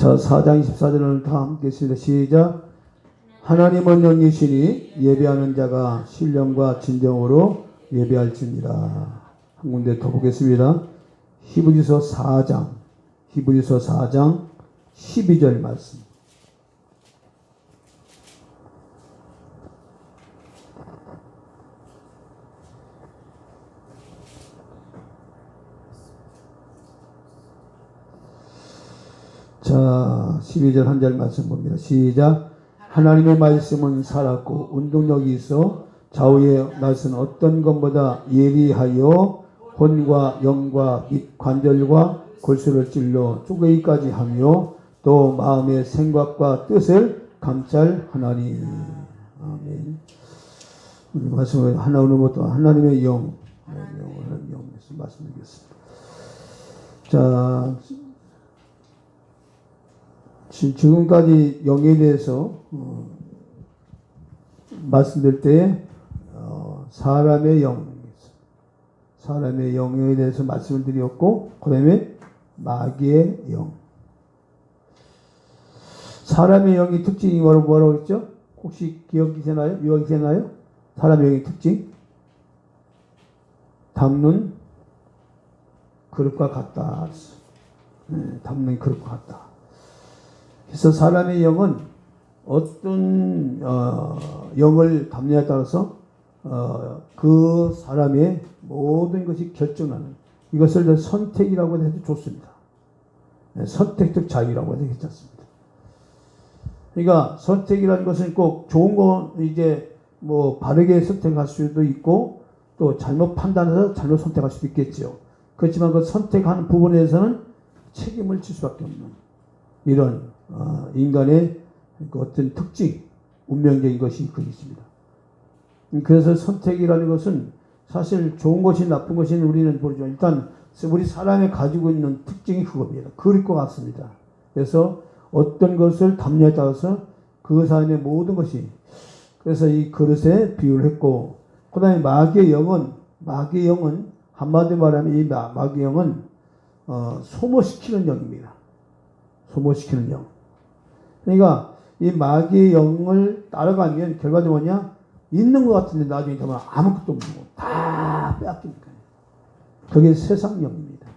자, 4장 24절을 다 함께 읽습니다. 시작. 하나님은 영이시니 예배하는 자가 신령과 진정으로 예배할지니라. 한 군데 더 보겠습니다. 히브리서 4장 12절 말씀. 자, 12절 한 절 말씀 봅니다. 시작. 하나님의 말씀은 살았고 운동력이 있어 좌우의 낯은 어떤 것보다 예리하여 혼과 영과 및 관절과 골수를 찔러 쪼개기까지 하며 또 마음의 생각과 뜻을 감찰하나니. 아멘. 우리 말씀을 하나 오는 것도 하나님의 영에서 말씀드리겠습니다. 자, 지금까지 영에 대해서 말씀드릴 때 사람의 영에 대해서 말씀을 드렸고, 그 다음에 마귀의 영. 사람의 영의 특징이 뭐라고 했죠? 혹시 기억이 되나요? 유학이 되나요? 사람의 영의 특징? 담는 그릇과 같다. 담는 그릇과 같다. 그래서 사람의 영은 어떤 영을 담느냐에 따라서 그 사람의 모든 것이 결정하는, 이것을 선택이라고 해도 좋습니다. 선택적 자유라고 해도 괜찮습니다. 그러니까 선택이라는 것은 꼭 좋은 거 이제 뭐 바르게 선택할 수도 있고 또 잘못 판단해서 잘못 선택할 수도 있겠죠. 그렇지만 그 선택하는 부분에서는 책임을 질 수밖에 없는 이런 인간의 그 어떤 특징, 운명적인 것이 거기 있습니다. 그래서 선택이라는 것은 사실 좋은 것이 나쁜 것이 우리는 모르죠. 일단 우리 사람이 가지고 있는 특징이 그겁니다. 그럴 것 같습니다. 그래서 어떤 것을 담냐에 따라서 그 사람의 모든 것이, 그래서 이 그릇에 비유를 했고, 그 다음에 마귀의 영은 한마디로 말하면 이 마귀의 영은 소모시키는 영입니다. 소모시키는 영. 그러니까 이 마귀의 영을 따라가면 결과적으로 뭐냐? 있는 것 같은데 나중에 정말 아무것도 없는 거 다 빼앗기니까. 그게 세상 영입니다.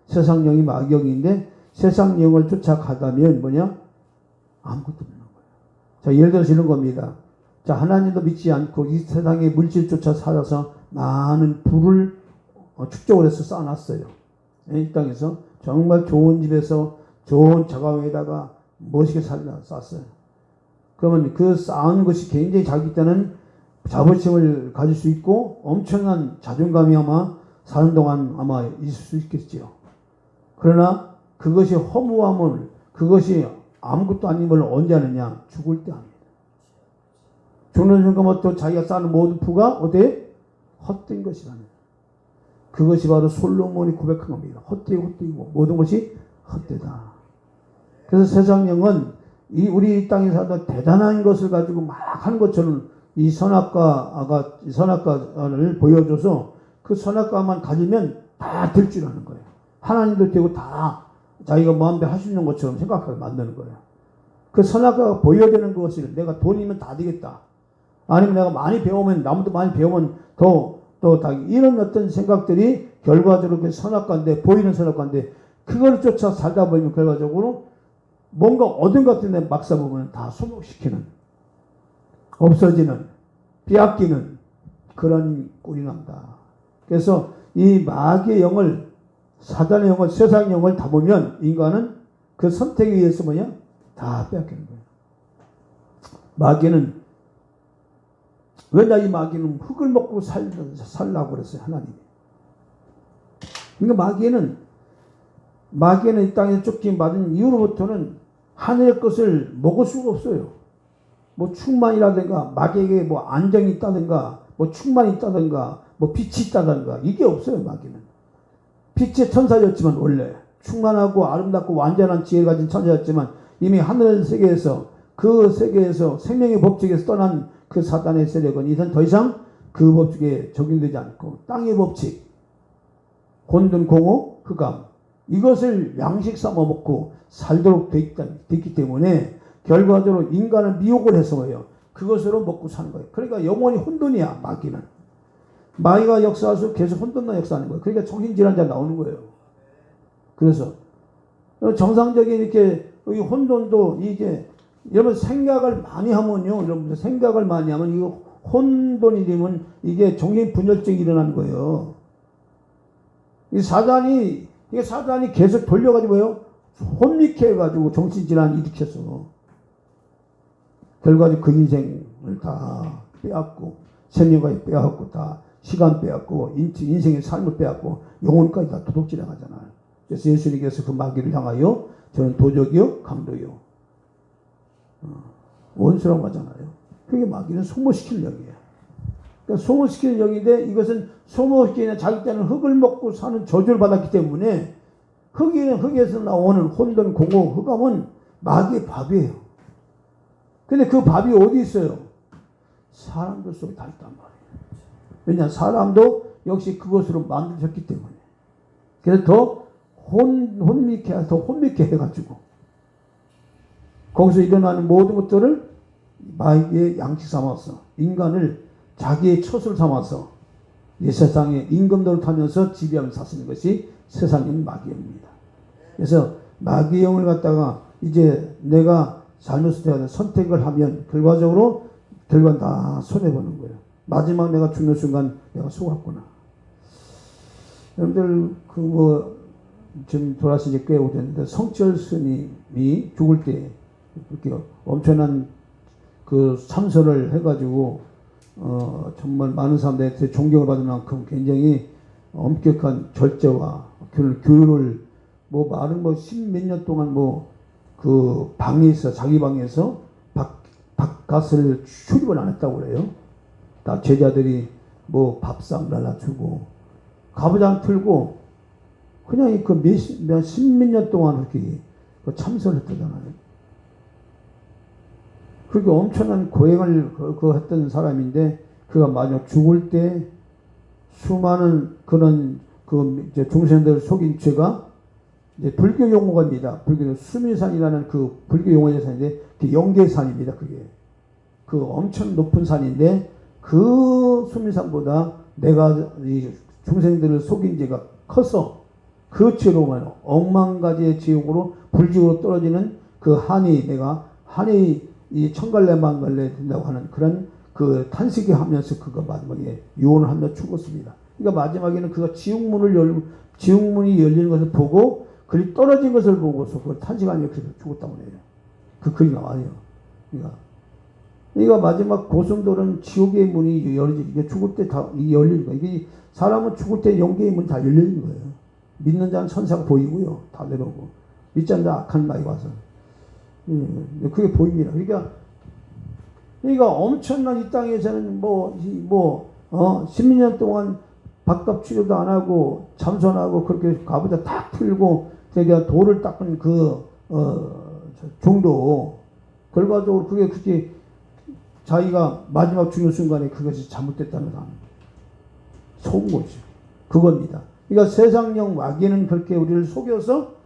세상 영이 마귀 영인데 세상 영을 쫓아가다면 뭐냐? 아무것도 없는 거예요. 자, 예를 들어서 이런 겁니다. 자, 하나님도 믿지 않고 이 세상의 물질 쫓아 살아서 많은 부를 축적을 해서 쌓아놨어요. 이 땅에서 정말 좋은 집에서 좋은 자가용에다가 멋있게 쌓았어요. 그러면 그 쌓은 것이 굉장히 자기 때는 자부심을 가질 수 있고 엄청난 자존감이 아마 사는 동안 아마 있을 수 있겠지요. 그러나 그것이 허무함을, 그것이 아무것도 아님을 언제 하느냐? 죽을 때 합니다. 죽는 순간 또 자기가 쌓는 모든 부가 어때? 헛된 것이라는. 그것이 바로 솔로몬이 고백한 겁니다. 헛되고 모든 것이 헛되다. 그래서 세상 영은 우리 땅에 살다 대단한 것을 가지고 막 하는 것처럼 이 선악과를 보여줘서 그 선악과만 가지면 다 될 줄 아는 거예요. 하나님도 되고 다 자기가 마음대로 할 수 있는 것처럼 생각하게 만드는 거예요. 그 선악과가 보여되는 것을 내가 돈이면 다 되겠다. 아니면 내가 많이 배우면, 남도 많이 배우면 또 다 이런 어떤 생각들이 결과적으로 그 선악과인데, 보이는 선악과인데, 그걸 쫓아 살다 보면 결과적으로 뭔가 얻은 것 같은데 막상 보면 다 소모시키는, 없어지는, 빼앗기는 그런 꼴이 난다. 그래서 이 마귀의 영을, 사단의 영을, 세상의 영을 담으면 인간은 그 선택에 의해서 뭐냐? 다 빼앗기는 거예요. 마귀는, 왜 이 마귀는 흙을 먹고 살라고 그랬어요, 하나님이. 그러니까 마귀는 이 땅에 쫓김받은 이후로부터는 하늘의 것을 먹을 수가 없어요. 뭐 충만이라든가, 마귀에게 뭐 안정이 있다든가, 뭐 충만이 있다든가, 뭐 빛이 있다든가, 이게 없어요, 마귀는. 빛의 천사였지만, 원래 충만하고 아름답고 완전한 지혜를 가진 천사였지만, 이미 하늘 세계에서, 그 세계에서 생명의 법칙에서 떠난 그 사단의 세력은 이젠 더 이상 그 법칙에 적용되지 않고 땅의 법칙, 곤둔 공허, 흑암, 이것을 양식 삼아 먹고 살도록 됐기 때문에 결과적으로 인간을 미혹을 해서 뭐예요? 그것으로 먹고 사는 거예요. 그러니까 영원히 혼돈이야, 마귀는. 마귀가 역사하면서 계속 혼돈만 역사하는 거예요. 그러니까 정신질환자 나오는 거예요. 그래서 정상적인 이렇게 혼돈도 이게 여러분 생각을 많이 하면요, 여러분들 생각을 많이 하면 이거 혼돈이 되면 이게 정신분열증이 일어나는 거예요. 이 사단이 계속 돌려가지고요, 혼미케 해가지고 정신질환 일으켰어. 결과적으로 그 인생을 다 빼앗고, 생명까지 빼앗고, 다 시간 빼앗고, 인생의 삶을 빼앗고, 영혼까지 다 도둑질해 가잖아요. 그래서 예수님께서 그 마귀를 향하여 저는 도적이요, 강도요, 원수라고 하잖아요. 그게 마귀는 소모시키는 영이에요. 그러니까 소모시키는 영인데, 이것은 소모시키는 자기 때는 흙을 먹고 사는 저주를 받았기 때문에 흙에서 나오는 혼돈, 공허, 흑암은 마귀의 밥이에요. 근데 그 밥이 어디 있어요? 사람들 속에 다 있단 말이에요. 왜냐, 사람도 역시 그것으로 만들어졌기 때문에. 그래서 더 혼미케 해가지고 거기서 일어나는 모든 것들을 마귀의 양식 삼아서, 인간을 자기의 처소를 삼아서 이 세상에 임금노릇 하면서 지배하면서 사시는 것이 세상의 마귀영입니다. 그래서 마귀영을 갖다가 이제 내가 잘못을 선택을 하면 결과는 다 손해보는 거예요. 마지막 내가 죽는 순간 내가 속았구나. 여러분들 지금 돌아가신 지 꽤 오래됐는데, 성철 스님이 죽을 때 이렇게 엄청난 그 참선을 해가지고 정말 많은 사람들한테 존경을 받을 만큼 굉장히 엄격한 절제와 교율을 말은 십몇 년 동안 그 방에서, 자기 방에서 바깥을 출입을 안 했다고 그래요. 다 제자들이 밥상 날라주고 가부장 틀고 그냥 그 십몇 년 동안 그렇게 참선을 했다잖아요. 그렇게 엄청난 고행을 했던 사람인데, 그가 마지막 죽을 때 수많은 그런 중생들을 속인 죄가, 이제 불교 용어입니다. 불교 수미산이라는 그 불교 용어의 산인데, 그 영계산입니다. 그게 그 엄청 높은 산인데, 그 수미산보다 내가 이 중생들을 속인 죄가 커서 그 죄로 말이야, 억만 가지의 지옥으로 불지옥으로 떨어지는 그 한이 이 천갈래 만갈래 된다고 하는 그런 그 탄식이 하면서 그가 마지막에 유언을 하며 죽었습니다. 그러니까 마지막에는 그가 지옥문이 열리는 것을 보고, 그리 떨어진 것을 보고서 그걸 탄식하며 그래서 죽었다고 해요. 그 글이 나와요. 그러니까 마지막 고승돌은 지옥의 문이 열리지, 이게 죽을 때 다 열리는 거예요. 이게 사람은 죽을 때 영계의 문이 다 열리는 거예요. 믿는 자는 천사가 보이고요, 다 내려오고, 믿지 않는 자 악한 마귀 와서. 그게 보입니다. 그러니까 엄청난 이 땅에서는 십몇 년 동안 밥값 치료도 안 하고 참선하고 그렇게 가부좌 딱 틀고 제가 돌을 닦은 정도, 결과적으로 그게 자기가 마지막 죽는 순간에 그것이 잘못됐다는 사람 속은 거죠. 그겁니다. 그러니까 세상형 마귀는 그렇게 우리를 속여서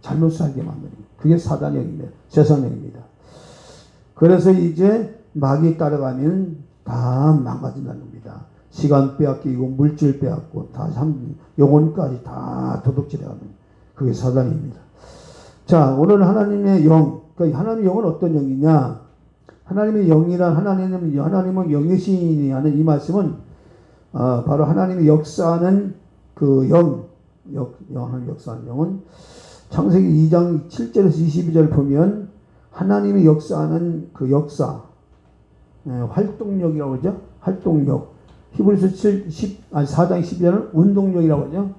잘못 살게 만드는, 그게 사단형입니다. 세상형입니다. 그래서 이제 마귀 따라가면 다 망가진다는 겁니다. 시간 빼앗기고 물질 빼앗고 다 영혼까지 다 도둑질해가는, 그게 사단입니다. 자, 오늘 하나님의 영, 하나님의 영은 어떤 영이냐? 하나님의 영이란 하나님은 영의 신이라는 이 말씀은 바로 하나님의 역사하는 그 하나님 역사하는 영은 창세기 2장 7절에서 22절 보면 하나님의 역사하는 그 역사, 활동력이라고 그러죠. 활동력. 히브리서 4장 12절은 운동력이라고 하죠.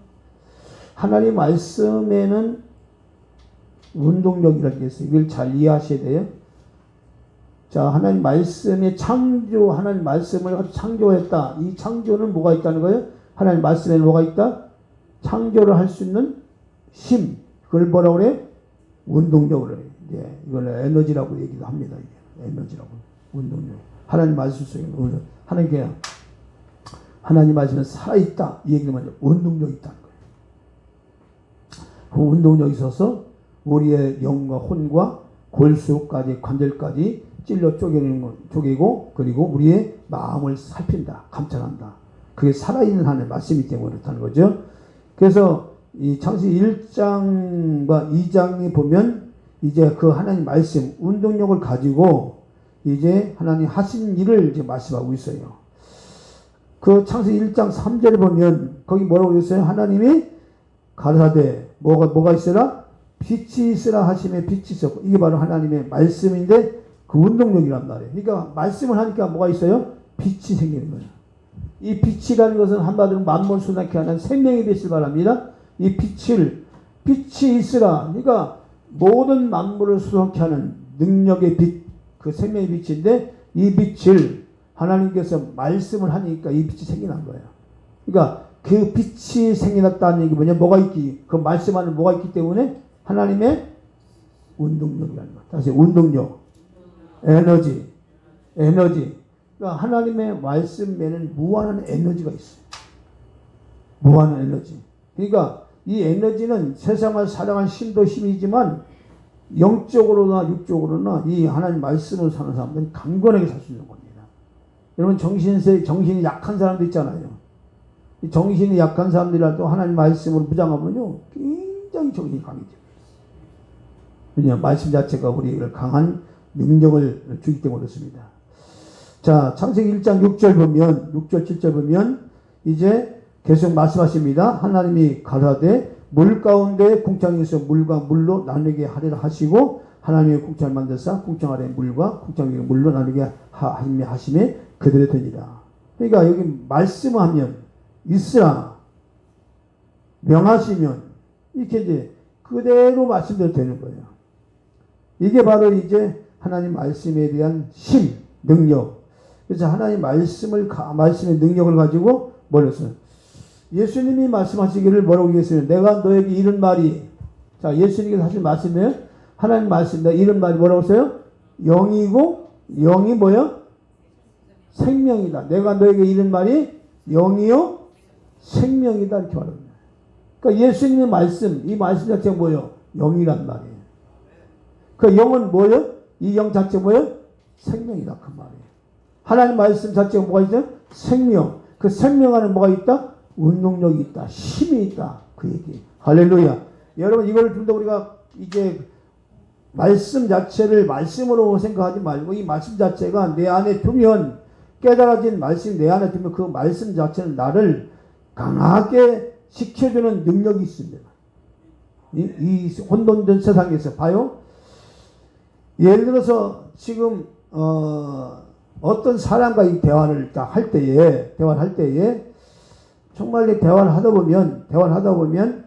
하나님 말씀에는 운동력이라는 게 있어요. 이걸 잘 이해하셔야 돼요. 자, 하나님 말씀의 하나님 말씀을 가지고 창조했다. 이 창조는 뭐가 있다는 거예요? 하나님 말씀에는 뭐가 있다? 창조를 할 수 있는 힘. 그걸 뭐라고 그래? 운동력으로 해. 이걸 에너지라고 얘기도 합니다. 이게 에너지라고. 운동력. 하나님 말씀 속에 하나님 말씀은 살아있다. 이 얘기는 운동력이 있다는 거예요. 그 운동력이 있어서 우리의 영과 혼과 골수까지 관절까지 찔러 쪼개고 그리고 우리의 마음을 살핀다. 감찰한다. 그게 살아있는 하나님의 말씀이기 때문에 그렇다는 거죠. 그래서 이 창세기 1장과 2장에 보면 이제 그 하나님 말씀, 운동력을 가지고 이제 하나님 하신 일을 이제 말씀하고 있어요. 그 창세기 1장 3절에 보면 거기 뭐라고 했어요? 하나님이 가라사대 뭐가 있으라? 빛이 있으라 하심에 빛이 있었고, 이게 바로 하나님의 말씀인데 그 운동력이란 말이에요. 그러니까 말씀을 하니까 뭐가 있어요? 빛이 생기는 거예요. 이 빛이라는 것은 한마디로 만물 순환케 하는 생명의 빛을 말합니다. 이 빛이 있으라. 그러니까 모든 만물을 수놓게 하는 능력의 빛, 그 생명의 빛인데 이 빛을 하나님께서 말씀을 하니까 이 빛이 생겨난 거예요. 그러니까 그 빛이 생겨났다는 얘기 뭐냐? 뭐가 있기? 그 말씀 안에 뭐가 있기 때문에 하나님의 운동력이라는 거. 다시 운동력, 에너지. 그러니까 하나님의 말씀에는 무한한 에너지가 있어요. 무한한 에너지. 그러니까 이 에너지는 세상을 살아간 힘도 힘이지만 영적으로나 육적으로나 이 하나님 말씀을 사는 사람들은 강건하게 살 수 있는 겁니다. 여러분 정신이 약한 사람도 있잖아요. 이 정신이 약한 사람들이라도 하나님 말씀으로 무장하면요 굉장히 정신이 강해져요. 왜냐하면 말씀 자체가 우리를 강한 능력을 주기 때문에 그렇습니다. 자, 창세기 1장 6절 7절 보면 이제 계속 말씀하십니다. 하나님이 가라되 물 가운데 궁창에서 물과 물로 나누게 하리라 하시고 하나님의 궁창을 만드사 궁창 아래 물과 궁창 위에 물로 나누게 하심에 그대로 되니라. 그러니까 여기 말씀하면 있으라 명하시면 이렇게 이제 그대로 말씀대로 되는 거예요. 이게 바로 이제 하나님 말씀에 대한 힘, 능력. 그래서 하나님 말씀의 능력을 가지고 뭘 했어요? 예수님이 말씀하시기를 뭐라고 얘기했어요? 내가 너에게 이런 말이, 자, 예수님께서 하신 말씀이에요? 하나님 말씀, 내가 이런 말이 뭐라고 했어요? 영이고, 영이 뭐야? 생명이다. 내가 너에게 이런 말이 영이요? 생명이다. 이렇게 말합니다. 그러니까 예수님의 말씀, 이 말씀 자체가 뭐예요? 영이란 말이에요. 그 영은 뭐예요? 이 영 자체가 뭐예요? 생명이다. 그 말이에요. 하나님 말씀 자체가 뭐가 있어요? 생명. 그 생명 안에 뭐가 있다? 운동력이 있다. 힘이 있다. 그 얘기. 할렐루야. 여러분 이걸 좀 더 우리가 이제 말씀 자체를 말씀으로 생각하지 말고 이 말씀 자체가 내 안에 두면 깨달아진 말씀 내 안에 두면 그 말씀 자체는 나를 강하게 지켜주는 능력이 있습니다. 이 혼돈된 세상에서 봐요. 예를 들어서 지금 어떤 사람과 이 대화를 할 때에 정말 대화를 하다 보면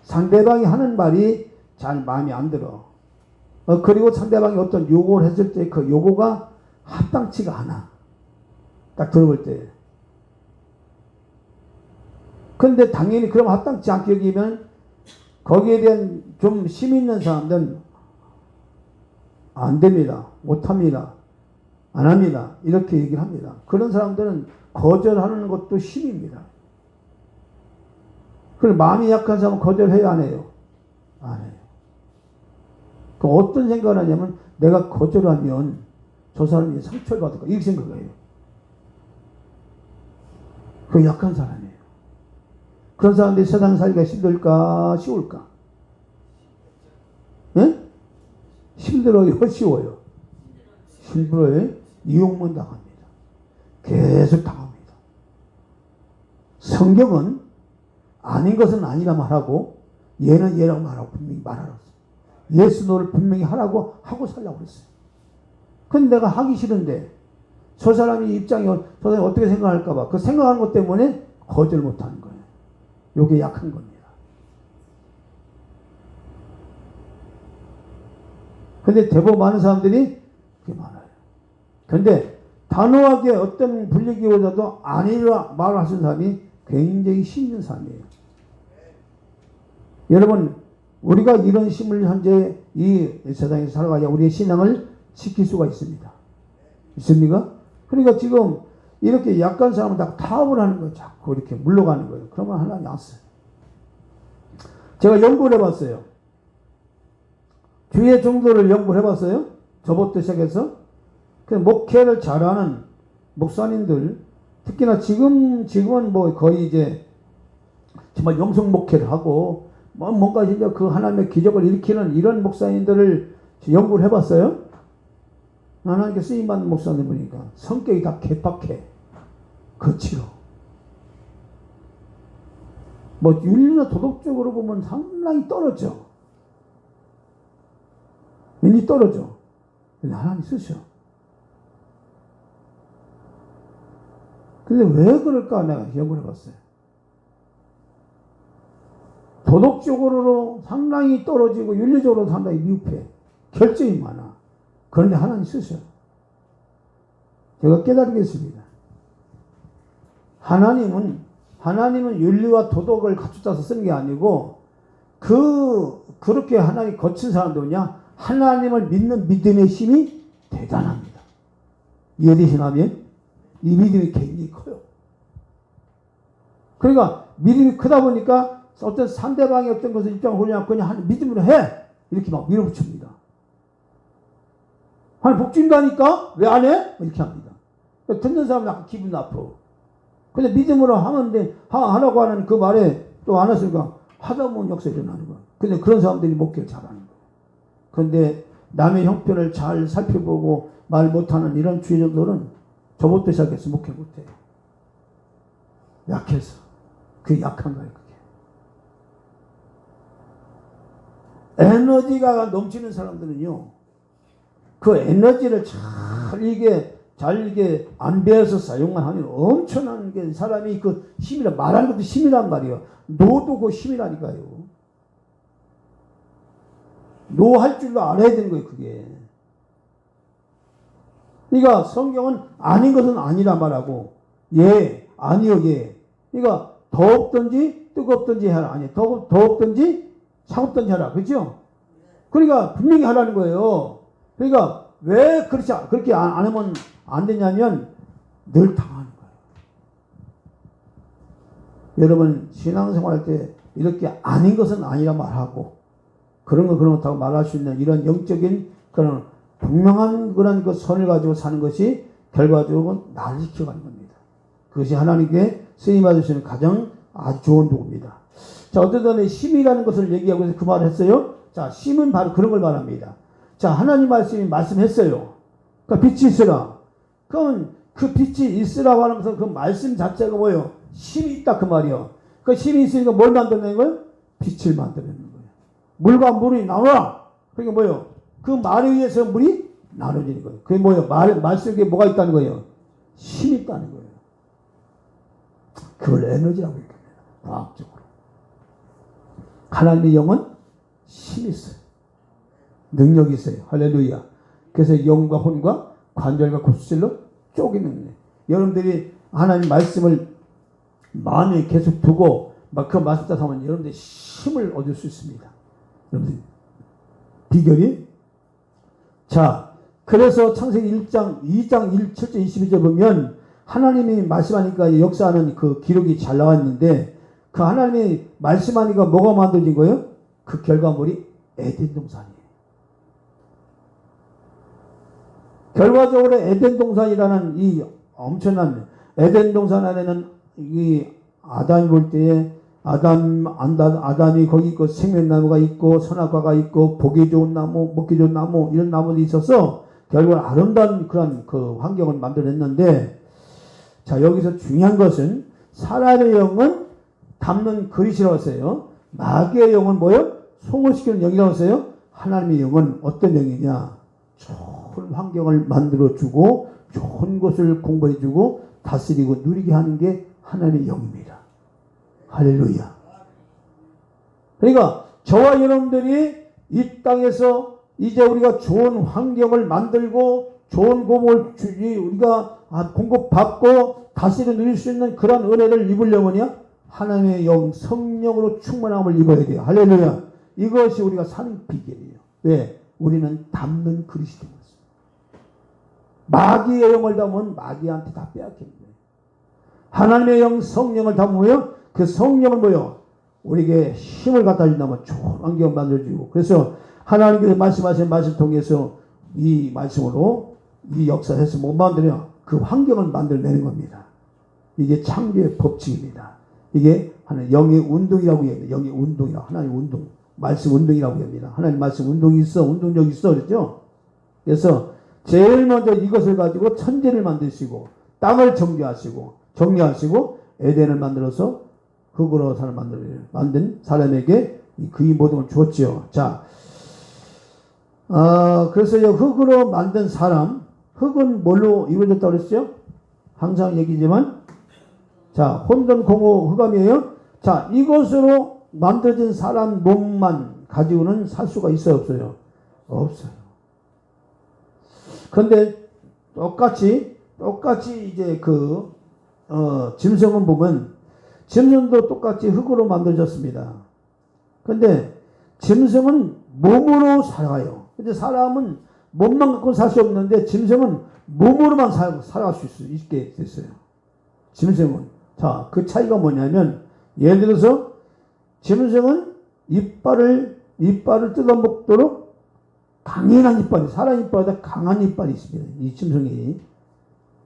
상대방이 하는 말이 잘 마음에 안 들어. 그리고 상대방이 어떤 요구를 했을 때 그 요구가 합당치가 않아. 딱 들어볼 때. 그런데 당연히 그럼 합당치 않게 여기면 거기에 대한 좀 힘 있는 사람들은 안 됩니다. 못 합니다. 안 합니다. 이렇게 얘기를 합니다. 그런 사람들은 거절하는 것도 힘입니다. 그럼 마음이 약한 사람은 거절해야 안 해요? 안 해요. 그럼 어떤 생각을 하냐면 내가 거절하면 저 사람이 상처를 받을까 이렇게 생각해요. 그 약한 사람이에요. 그런 사람들이 세상 살기가 힘들까 쉬울까? 예? 힘들어요? 쉬워요? 힘들어요? 이용만 당합니다. 계속 당합니다. 성경은 아닌 것은 아니라 말하고 얘는 얘라고 말하고 분명히 말하라고 했어요. 예수 노를 분명히 하라고 하고 살라고 그랬어요. 근데 내가 하기 싫은데 저 사람이 입장이 저 사람이 어떻게 생각할까 봐 그 생각하는 것 때문에 거절 못하는 거예요. 요게 약한 겁니다. 근데 대부분 많은 사람들이 그게 많아요. 근데 단호하게 어떤 분위기보다도 아니라 말을 하시는 사람이 굉장히 힘 있는 사람이에요. 여러분 우리가 이런 힘을 현재 이 세상에서 살아가야 우리의 신앙을 지킬 수가 있습니다. 있습니까? 그러니까 지금 이렇게 약한 사람은 다 타협을 하는 거예요. 자꾸 이렇게 물러가는 거예요. 그러면 하나님 안 써요. 제가 연구를 해봤어요. 주의 정도를 연구를 해봤어요. 저부터 시작해서. 목회를 잘하는 목사님들, 특히나 지금은 뭐 거의 이제 정말 영성 목회를 하고, 뭔가 이제 그 하나님의 기적을 일으키는 이런 목사님들을 연구를 해봤어요. 하나님께 쓰임받는 목사님 보니까 성격이 다 개팍해. 거칠어. 뭐 윤리나 도덕적으로 보면 상당히 떨어져. 왠지 떨어져. 근데 하나님 쓰셔. 근데 왜 그럴까 내가 연구를 해봤어요. 도덕적으로 상당히 떨어지고 윤리적으로 상당히 미흡해. 결점이 많아. 그런데 하나님 쓰셔. 제가 깨달겠습니다. 하나님은 윤리와 도덕을 갖추어서 쓰는 게 아니고, 그렇게 하나님 거친 사람들은요, 하나님을 믿는 믿음의 힘이 대단합니다. 이해되시나면? 이 믿음이 굉장히 커요. 그러니까 믿음이 크다 보니까 어떤 상대방의 어떤 것을 입장을 보려면 그냥 믿음으로 해! 이렇게 막 밀어붙입니다. 하나님 복 준다니까? 왜 안 해? 이렇게 합니다. 듣는 사람은 약간 기분 나빠. 근데 믿음으로 하는데, 하라고 하는 그 말에 또 안 했으니까 하다 보면 역사 일어나는 거야. 근데 그런 사람들이 목회를 잘하는 거야. 근데 남의 형편을 잘 살펴보고 말 못하는 이런 주의정도는 저부터 시작해서 목회 못해요. 약해서. 그게 약한 거예요, 그게. 에너지가 넘치는 사람들은요, 그 에너지를 잘 이게 안 배워서 사용만 하면 엄청난 게 사람이 그 힘이라, 말하는 것도 힘이란 말이에요. 노도 그 힘이라니까요. 노 할 줄도 알아야 되는 거예요, 그게. 그러니까 성경은 아닌 것은 아니라 말하고, 예, 아니요, 예. 그러니까 더없든지 뜨겁든지 해라. 아니, 더없든지 차갑든지 하라. 그렇죠? 그러니까 분명히 하라는 거예요. 그러니까 왜 그렇게 안 하면 안 되냐면 늘 당하는 거예요. 여러분 신앙생활 할 때 이렇게 아닌 것은 아니라 말하고, 그런 거 그렇다고 말할 수 있는 이런 영적인 그런 분명한 그런 그 선을 가지고 사는 것이 결과적으로 나를 지켜가는 겁니다. 그것이 하나님께 쓰임받을 수 있는 가장 아주 좋은 도구입니다. 자, 어쨌든 심이라는 것을 얘기하고 그 말을 했어요. 자, 심은 바로 그런 걸 말합니다. 자, 하나님 말씀이 말씀했어요. 그러니까 빛이 있으라. 그럼 그 빛이 있으라고 하는 것은 그 말씀 자체가 뭐예요? 심이 있다 그 말이요. 그 심이 있으니까 뭘 만들어내는 거예요? 빛을 만들어내는 거예요. 물과 물이 나오라. 그게 뭐예요? 그 말에 의해서 물이 나눠지는 거예요. 그게 뭐예요? 말 속에 뭐가 있다는 거예요? 힘이 있다는 거예요. 그걸 에너지라고 얘기합니다. 과학적으로. 하나님의 영은 힘이 있어요. 능력이 있어요. 할렐루야. 그래서 영과 혼과 관절과 골수질로 쪼개는 거예요. 여러분들이 하나님 말씀을 마음에 계속 두고 막 그 말씀 따라 하면 여러분들이 힘을 얻을 수 있습니다. 여러분들 비결이, 자, 그래서 창세기 1장 2장 7절 22절 보면 하나님이 말씀하니까 역사하는 그 기록이 잘 나와 있는데, 그 하나님이 말씀하니까 뭐가 만들어진 거예요? 그 결과물이 에덴 동산이에요. 결과적으로 에덴 동산이라는 이 엄청난 에덴 동산 안에는 이 아담이 볼 때에 아담이 거기 있고 생명나무가 있고 선악과가 있고 보기 좋은 나무, 먹기 좋은 나무, 이런 나무들이 있어서 결국 아름다운 그런 그 환경을 만들어냈는데, 자, 여기서 중요한 것은 사람의 영은 담는 그릇이라고 했어요. 마귀의 영은 뭐예요? 송을시키는 영이라고 했어요. 하나님의 영은 어떤 영이냐? 좋은 환경을 만들어주고 좋은 것을 공부해주고 다스리고 누리게 하는 게 하나님의 영입니다. 할렐루야. 그러니까 저와 여러분들이 이 땅에서 이제 우리가 좋은 환경을 만들고 좋은 공을 우리가 공급받고 다스려 누릴 수 있는 그런 은혜를 입으려면요, 하나님의 영, 성령으로 충만함을 입어야 돼요. 할렐루야. 이것이 우리가 사는 비결이에요. 왜? 우리는 담는 그릇이 된 것입니다. 마귀의 영을 담으면 마귀한테 다 빼앗기는 거예요. 하나님의 영, 성령을 담으면 그 성령은 뭐요? 우리에게 힘을 갖다 준다면 좋은 환경을 만들어주고, 그래서 하나님께서 말씀하신 말씀 통해서 이 말씀으로 이 역사에서 못 만들어 그 환경을 만들어내는 겁니다. 이게 창조의 법칙입니다. 이게 하나님 영의 운동이라고 합니다. 영의 운동이라고, 하나님 운동, 말씀 운동이라고 합니다. 하나님 말씀 운동이 있어, 운동력이 있어, 그랬죠? 그래서 제일 먼저 이것을 가지고 천지를 만드시고 땅을 정리하시고 에덴을 만들어서 흙으로 만든 사람에게 그의 모든 걸 주었지요. 자, 그래서 흙으로 만든 사람, 흙은 뭘로 이루어졌다고 그랬어요? 항상 얘기지만, 자, 혼돈, 공허, 흑암이에요. 자, 이것으로 만들어진 사람 몸만 가지고는 살 수가 있어요, 없어요? 없어요. 근데 똑같이 이제 짐승은 보면, 짐승도 똑같이 흙으로 만들어졌습니다. 근데 짐승은 몸으로 살아가요. 근데 사람은 몸만 갖고 살 수 없는데 짐승은 몸으로만 살아갈 수 있게 됐어요. 짐승은. 자, 그 차이가 뭐냐면, 예를 들어서 짐승은 이빨을 뜯어먹도록 강인한 이빨이, 사람 이빨보다 강한 이빨이 있습니다. 이 짐승이.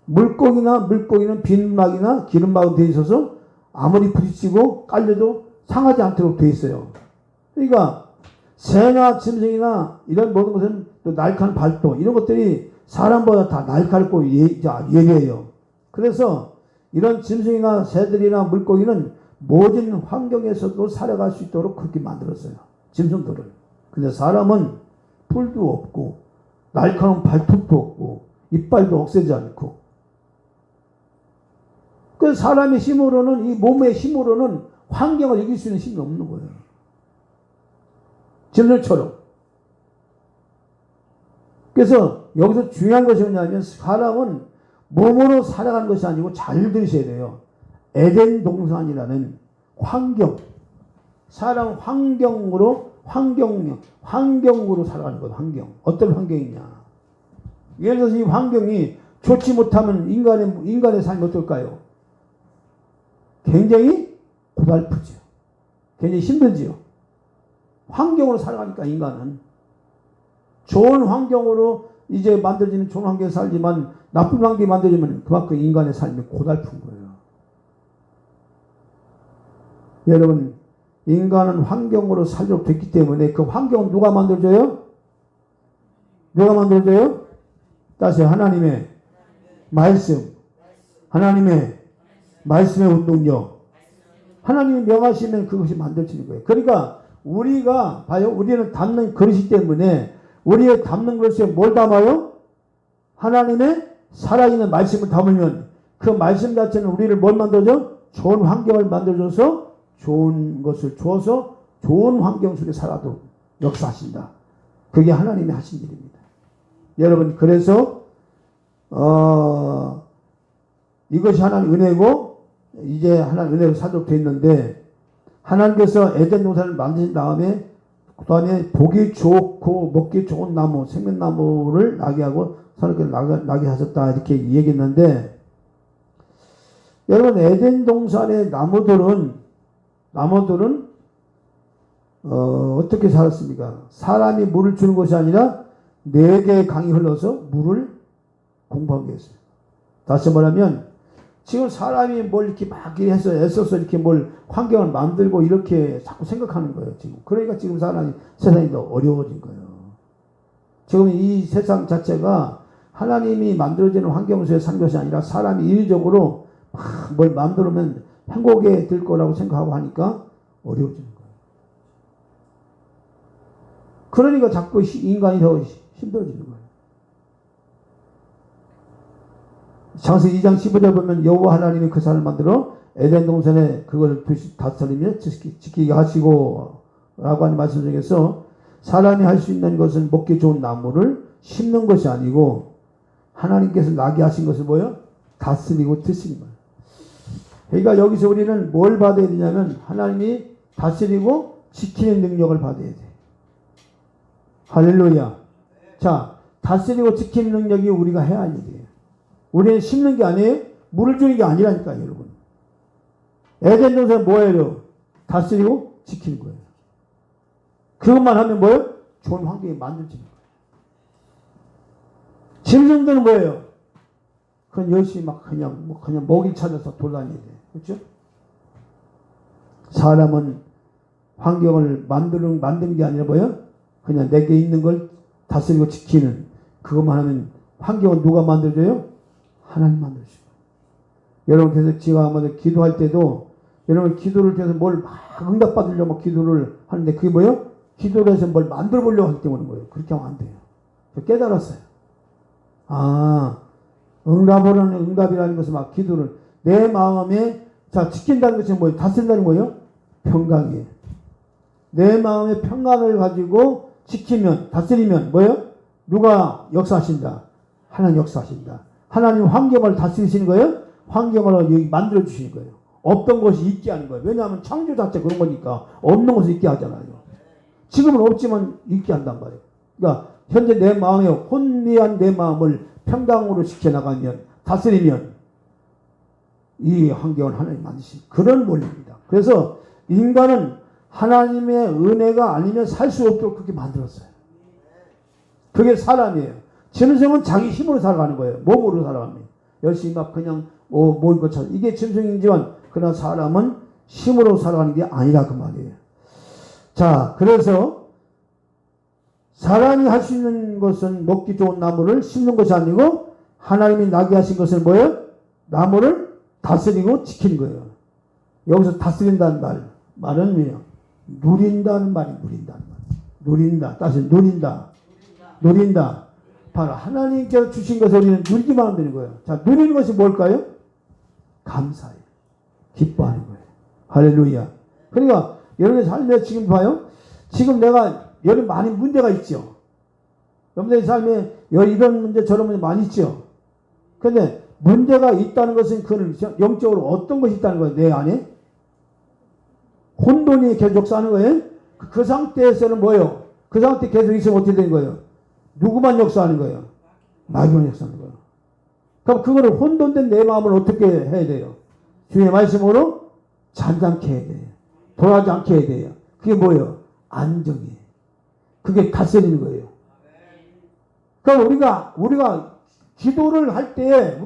물고기는 비늘막이나 기름막으로 되어 있어서 아무리 부딪히고 깔려도 상하지 않도록 되어 있어요. 그러니까 새나 짐승이나 이런 모든 것은 또 날카로운 발톱, 이런 것들이 사람보다 다 날카롭고 예리해요. 그래서 이런 짐승이나 새들이나 물고기는 모든 환경에서도 살아갈 수 있도록 그렇게 만들었어요. 짐승들을. 근데 사람은 풀도 없고 날카로운 발톱도 없고 이빨도 없애지 않고, 그 사람의 힘으로는, 이 몸의 힘으로는 환경을 이길 수 있는 힘이 없는 거예요. 짐승처럼. 그래서 여기서 중요한 것이 뭐냐면, 사람은 몸으로 살아가는 것이 아니고, 잘 들으셔야 돼요. 에덴 동산이라는 환경. 사람 환경으로 살아가는 거예요. 환경. 어떤 환경이냐. 예를 들어서 이 환경이 좋지 못하면 인간의 삶이 어떨까요? 굉장히 고달프죠. 굉장히 힘들지요. 환경으로 살아가니까 인간은 좋은 환경으로 이제 만들어지는 좋은 환경에 살지만 나쁜 환경이 만들어지면 그만큼 인간의 삶이 고달픈 거예요. 여러분, 인간은 환경으로 살도록 됐기 때문에 그 환경은 누가 만들어줘요? 누가 만들어줘요? 다시 하나님의 말씀, 하나님의 말씀의 운동력, 하나님이 명하시면 그것이 만들어지는 거예요. 그러니까 우리가 봐요. 우리는 담는 그릇이기 때문에 우리의 담는 그릇에 뭘 담아요? 하나님의 살아있는 말씀을 담으면 그 말씀 자체는 우리를 뭘 만들어줘? 좋은 환경을 만들어줘서 좋은 것을 주어서 좋은 환경 속에 살아도록 역사하신다. 그게 하나님이 하신 일입니다. 여러분, 그래서 이것이 하나님 은혜고, 이제 하나님 은혜로 살도록 되어 있는데, 하나님께서 에덴 동산을 만드신 다음에 그 다음에 보기 좋고 먹기 좋은 나무, 생명나무를 나게 하고 사람께 나게 하셨다, 이렇게 얘기했는데, 여러분, 에덴 동산의 나무들은 어떻게 살았습니까? 사람이 물을 주는 것이 아니라 4개의 강이 흘러서 물을 공부하게 했어요. 다시 말하면 지금 사람이 뭘 이렇게 막 해서 애써서 이렇게 뭘 환경을 만들고 이렇게 자꾸 생각하는 거예요, 지금. 그러니까 지금 세상이 더 어려워진 거예요. 지금 이 세상 자체가 하나님이 만들어지는 환경 속에 사는 것이 아니라 사람이 인위적으로 막 뭘 만들면 행복에 들 거라고 생각하고 하니까 어려워지는 거예요. 그러니까 자꾸 인간이 더 힘들어지는 거예요. 창세기 2장 15절 보면 여호와 하나님이 그 산을 만들어 에덴 동산에 그걸 다스리며 지키게 하시고 라고 하는 말씀 중에서 사람이 할 수 있는 것은 먹기 좋은 나무를 심는 것이 아니고 하나님께서 나게 하신 것을 뭐예요? 다스리고 드시는 거예요. 그러니까 여기서 우리는 뭘 받아야 되냐면 하나님이 다스리고 지키는 능력을 받아야 돼. 할렐루야. 자, 다스리고 지키는 능력이 우리가 해야 할 일이에요. 우리는 심는 게 아니에요. 물을 주는 게 아니라니까요, 여러분. 에덴 동산 뭐예요? 다스리고 지키는 거예요. 그것만 하면 뭐예요? 좋은 환경이 만들어지는 거예요. 짐승들은 뭐예요? 그냥 열심히 막 그냥 먹이 찾아서 돌아다니야 돼요. 그렇죠? 사람은 환경을 만드는 게 아니라 뭐예요? 그냥 내게 있는 걸 다스리고 지키는 그것만 하면 환경은 누가 만들어줘요? 하나님 만들어줘요. 여러분 그래서 지금 한번 기도할 때도 여러분 기도를 통해서 뭘 막 응답받으려고 기도를 하는데 그게 뭐예요? 기도를 해서 뭘 만들어 보려고 하기 때문에 뭐예요? 그렇게 하면 안 돼요. 저 깨달았어요. 아, 응답이라는 것은 막 기도를 내 마음에 자 지킨다는 것이 뭐예요? 다스린다는 거예요? 평강이에요. 내 마음의 평강을 가지고 지키면 다스리면 뭐예요? 누가 역사하신다? 하나님 역사하신다. 하나님 환경을 다스리시는 거예요? 환경을 여기 만들어 주시는 거예요. 없던 것이 있게 하는 거예요. 왜냐하면 창조 자체 그런 거니까 없는 것을 있게 하잖아요. 지금은 없지만 있게 한단 말이에요. 그러니까 현재 내 마음에 혼미한 내 마음을 평강으로 지켜나가면 다스리면 이 환경을 하나님 만드신 그런 원리입니다. 그래서 인간은 하나님의 은혜가 아니면 살 수 없도록 그렇게 만들었어요. 그게 사람이에요. 짐승은 자기 힘으로 살아가는 거예요. 몸으로 살아갑니다. 열심히 막 그냥 모인 것처럼 이게 짐승이지만 그러나 사람은 힘으로 살아가는 게 아니라 그 말이에요. 자, 그래서 사람이 할 수 있는 것은 먹기 좋은 나무를 심는 것이 아니고 하나님이 나게 하신 것은 뭐예요? 나무를 다스리고 지키는 거예요. 여기서 다스린다는 말은 뭐예요? 누린다는 말이 누린다는 말. 누린다. 다시 누린다. 바로 하나님께서 주신 것을 우리는 누리기만 하면 되는 거예요. 자, 누리는 것이 뭘까요? 감사해요. 기뻐하는 거예요. 할렐루야. 그러니까 여러분의 삶에 지금 봐요. 지금 내가 여러 많이 문제가 있죠. 여러분의 삶에 이런 문제 저런 문제 많이 있죠. 그런데 문제가 있다는 것은 그는 영적으로 어떤 것이 있다는 거예요. 내 안에 혼돈이 계속 역사하는 거예요. 그 상태에서는 뭐예요? 그 상태 계속 있으면 어떻게 되는 거예요? 누구만 역사하는 거예요? 마귀만 역사하는 거예요. 그럼 그거를 혼돈된 내 마음을 어떻게 해야 돼요? 주의 말씀으로 잔잔케 해야 돼요. 돌아가지 않게 해야 돼요. 그게 뭐예요? 안정이에요. 그게 다스리는 거예요. 그럼 우리가 기도를 할 때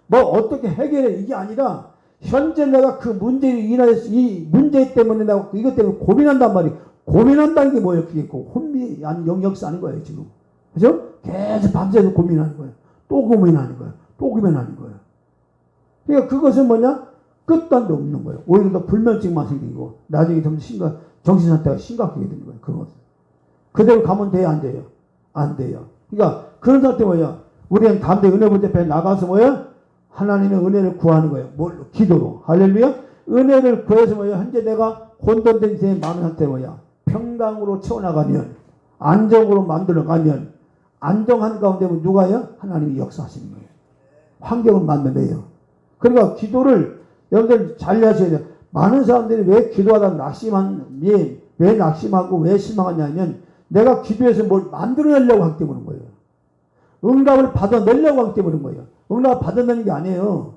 뭐 어떻게 해결해 이게 아니라 현재 내가 그 문제로 인해서 이 문제 때문에 내가 이것 때문에 고민한단 말이에요. 고민한다는 게 뭐예요? 그게 혼미한 영역사 하는 거예요, 지금. 그죠? 계속 밤새서 고민하는 거예요. 또 고민하는 거예요. 또 고민하는 거예요. 그러니까 그것은 뭐냐? 끝도 한도 없는 거예요. 오히려 더 불면증만 생기고, 나중에 정신 상태가 심각하게 되는 거예요, 그것은. 그대로 가면 돼요, 안 돼요? 안 돼요. 그러니까 그런 상태 뭐예요? 우리는 담대 은혜 볼 때 나가서 뭐예요? 하나님의 은혜를 구하는 거예요. 뭘로? 기도로. 할렐루야? 은혜를 구해서 뭐예요? 현재 내가 혼돈된 제 마음 상태 뭐야? 평강으로 채워나가면, 안정으로 만들어가면, 안정한 가운데 누가요? 하나님이 역사하시는 거예요. 환경을 만들어내요. 그러니까 기도를 여러분들 잘 하셔야 돼요. 많은 사람들이 왜 기도하다 왜 낙심하고 왜 실망하냐면 내가 기도해서 뭘 만들어내려고 하기 때문인 거예요. 응답을 받아내려고 하기 때문인 거예요. 응답을 받아내는 게 아니에요.